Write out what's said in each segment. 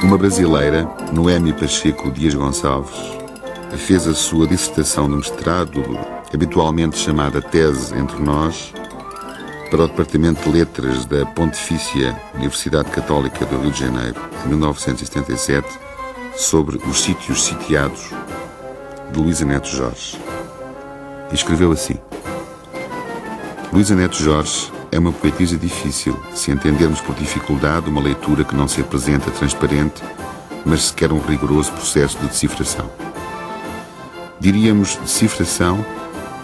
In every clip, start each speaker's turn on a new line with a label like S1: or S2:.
S1: Uma brasileira, Noemi Pacheco Dias Gonçalves, fez a sua dissertação de mestrado, habitualmente chamada tese entre nós, para o Departamento de Letras da Pontifícia Universidade Católica do Rio de Janeiro, em 1977, sobre os sítios sitiados, de Luísa Neto Jorge. E escreveu assim: Luísa Neto Jorge é uma poetisa difícil, se entendermos por dificuldade uma leitura que não se apresenta transparente, mas sequer um rigoroso processo de decifração. Diríamos decifração,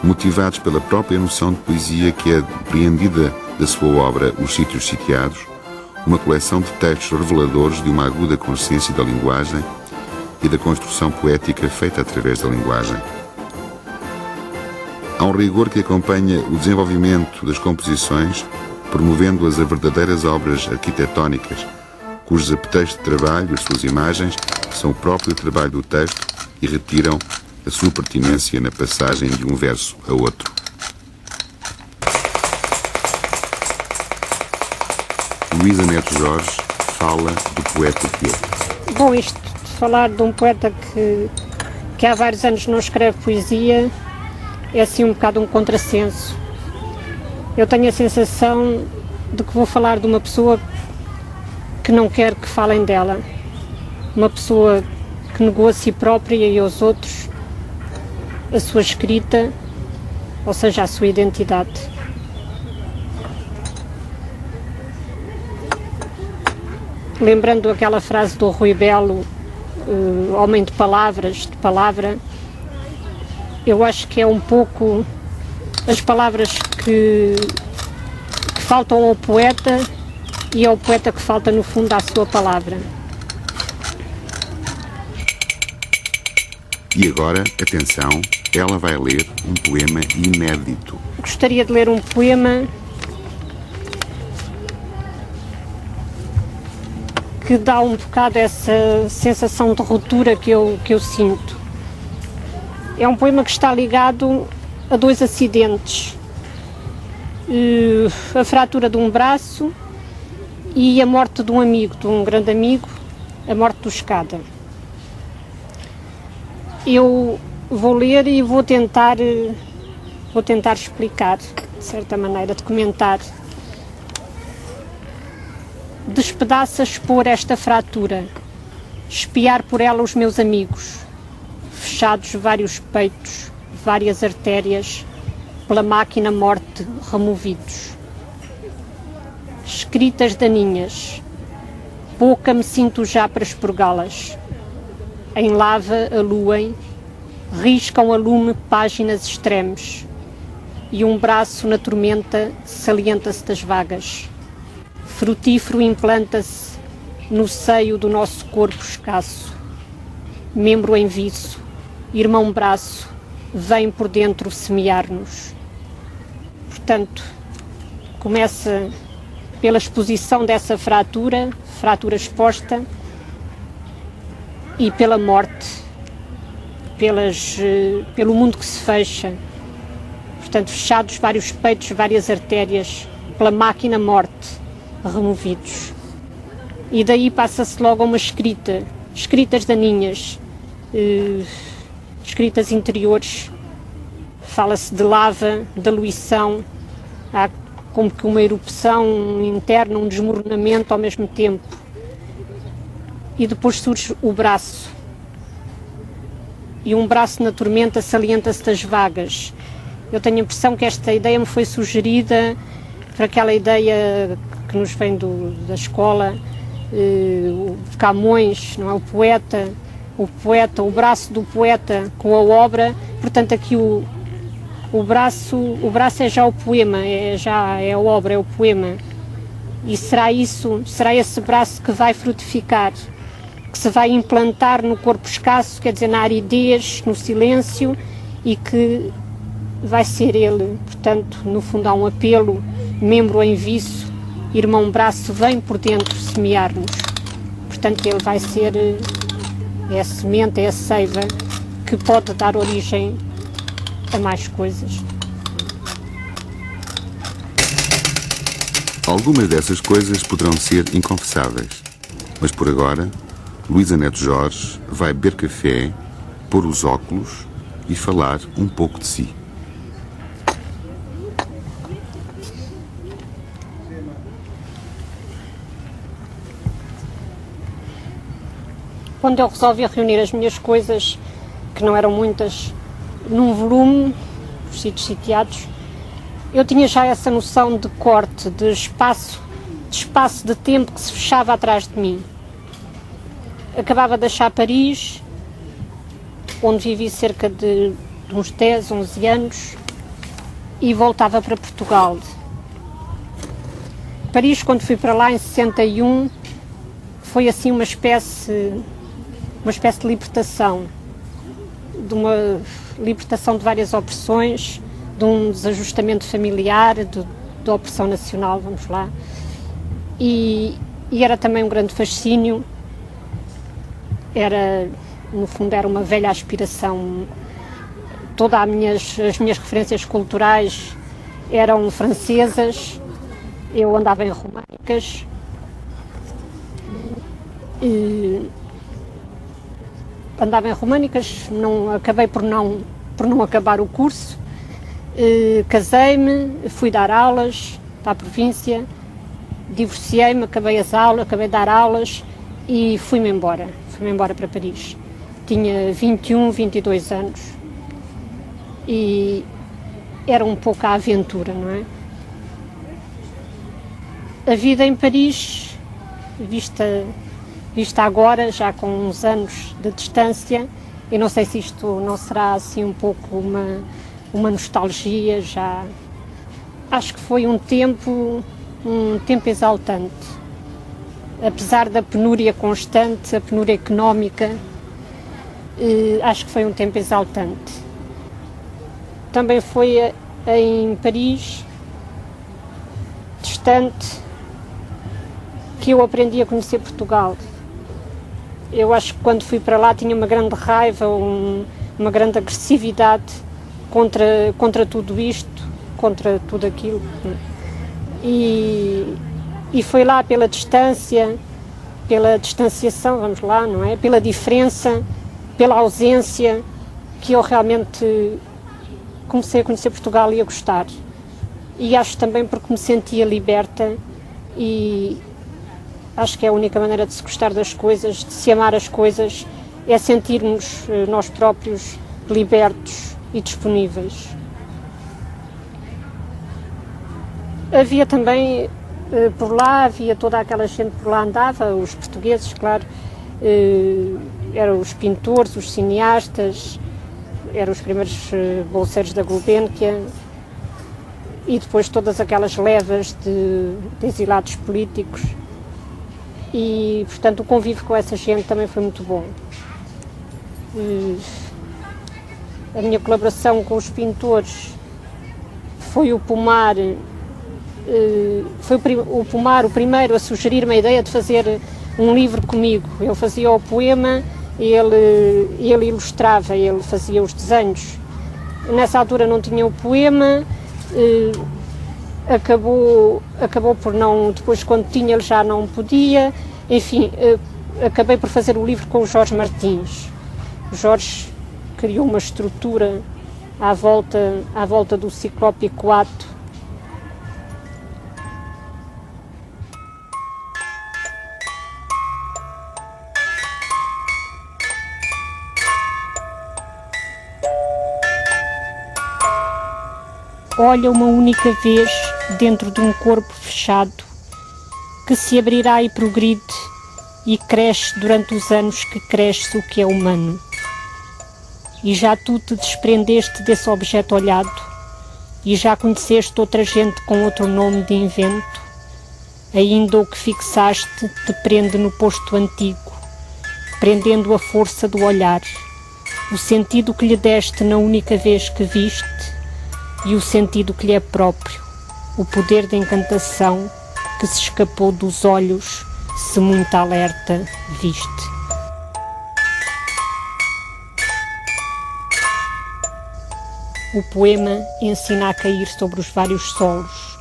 S1: motivados pela própria noção de poesia que é depreendida da sua obra Os Sítios Sitiados, uma coleção de textos reveladores de uma aguda consciência da linguagem e da construção poética feita através da linguagem. Há um rigor que acompanha o desenvolvimento das composições, promovendo-as a verdadeiras obras arquitetónicas, cujos apeteiros de trabalho, as suas imagens, são o próprio trabalho do texto e retiram a sua pertinência na passagem de um verso a outro. Luísa Neto Jorge fala do poeta que é.
S2: Bom, isto de falar de um poeta que há vários anos não escreve poesia é assim um bocado um contrassenso. Eu tenho a sensação de que vou falar de uma pessoa que não quer que falem dela. Uma pessoa que negou a si própria e aos outros a sua escrita, ou seja, a sua identidade. Lembrando aquela frase do Rui Belo, homem de palavras, de palavra, eu acho que é um pouco as palavras que faltam ao poeta e ao poeta que falta no fundo à sua palavra.
S1: E agora, atenção, ela vai ler um poema inédito.
S2: Gostaria de ler um poema que dá um bocado essa sensação de ruptura que eu sinto. É um poema que está ligado a dois acidentes. A fratura de um braço e a morte de um amigo, de um grande amigo, a morte do Escada. Eu vou ler e vou tentar explicar, de certa maneira, de comentar. Despedaça expor esta fratura, espiar por ela os meus amigos, fechados vários peitos, várias artérias, pela máquina morte removidos. Escritas daninhas, pouca me sinto já para expurgá-las. Em lava aluem, riscam a lume páginas extremes, e um braço na tormenta salienta-se das vagas. Frutífero implanta-se no seio do nosso corpo escasso. Membro em viço, irmão braço, vem por dentro semear-nos. Portanto, começa pela exposição dessa fratura exposta, e pela morte, pelo mundo que se fecha. Portanto, fechados vários peitos, várias artérias, pela máquina morte, removidos. E daí passa-se logo a uma escrita, escritas daninhas, escritas interiores. Fala-se de lava, de aluição, há como que uma erupção interna, um desmoronamento ao mesmo tempo. E depois surge o braço. E um braço na tormenta salienta-se das vagas. Eu tenho a impressão que esta ideia me foi sugerida por aquela ideia que nos vem da escola, o Camões, não é? O braço do poeta com a obra. Portanto, aqui o braço é já o poema, é a obra, é o poema. E será esse braço que vai frutificar, que se vai implantar no corpo escasso, quer dizer, na aridez, no silêncio, e que vai ser ele. Portanto, no fundo há um apelo, membro em viço, irmão braço, vem por dentro semear-nos. Portanto, ele vai ser a semente, é a seiva que pode dar origem a mais coisas.
S1: Algumas dessas coisas poderão ser inconfessáveis, mas por agora, Luísa Neto Jorge vai beber café, pôr os óculos e falar um pouco de si.
S2: Quando eu resolvi reunir as minhas coisas, que não eram muitas, num volume, os sítios sitiados, eu tinha já essa noção de corte, de espaço de tempo que se fechava atrás de mim. Acabava de deixar Paris, onde vivi cerca de uns 10, 11 anos, e voltava para Portugal. Paris, quando fui para lá em 61, foi assim uma espécie de libertação, de várias opressões, de um desajustamento familiar, da opressão nacional, vamos lá. E era também um grande fascínio, no fundo era uma velha aspiração. Todas as minhas referências culturais eram francesas, eu andava em românicas, acabei por não acabar o curso, casei-me, fui dar aulas para a província, divorciei-me, acabei de dar aulas e fui-me embora para Paris. Tinha 21, 22 anos e era um pouco a aventura, não é? A vida em Paris, vista agora, já com uns anos de distância, eu não sei se isto não será assim um pouco uma nostalgia, já acho que foi um tempo exaltante. Apesar da penúria constante, a penúria económica, acho que foi um tempo exaltante. Também foi em Paris, distante, que eu aprendi a conhecer Portugal. Eu acho que quando fui para lá tinha uma grande raiva, uma grande agressividade contra tudo isto, contra tudo aquilo. E foi lá pela distância, pela distanciação, vamos lá, não é? Pela diferença, pela ausência, que eu realmente comecei a conhecer Portugal e a gostar. E acho também porque me sentia liberta e acho que é a única maneira de se gostar das coisas, de se amar as coisas, é sentirmos nós próprios libertos e disponíveis. Havia também, por lá, havia toda aquela gente por lá andava, os portugueses, claro, eram os pintores, os cineastas, eram os primeiros bolseiros da Gulbenkian, e depois todas aquelas levas de exilados políticos. E, portanto, o convívio com essa gente também foi muito bom. A minha colaboração com os pintores foi o Pomar, o primeiro a sugerir-me a ideia de fazer um livro comigo. Eu fazia o poema e ele ilustrava, ele fazia os desenhos. Nessa altura não tinha o poema, acabou por não, depois quando tinha ele já não podia, enfim, acabei por fazer o livro com o Jorge Martins. O Jorge criou uma estrutura à volta do ciclópico ato. Olha uma única vez dentro de um corpo fechado que se abrirá e progride e cresce durante os anos que cresce o que é humano. E já tu te desprendeste desse objeto olhado e já conheceste outra gente com outro nome de invento. Ainda o que fixaste te prende no posto antigo, prendendo a força do olhar, o sentido que lhe deste na única vez que viste e o sentido que lhe é próprio, o poder de encantação que se escapou dos olhos se muito alerta viste. O poema ensina a cair sobre os vários solos,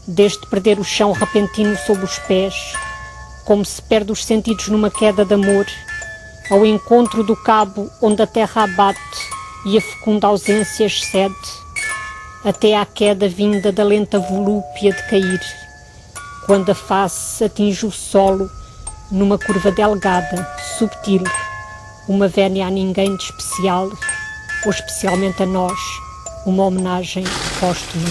S2: desde perder o chão repentino sob os pés, como se perde os sentidos numa queda de amor, ao encontro do cabo onde a terra abate e a fecunda ausência excede, até à queda vinda da lenta volúpia de cair, quando a face atinge o solo numa curva delgada, subtil, uma vénia a ninguém de especial, ou especialmente a nós, uma homenagem póstuma.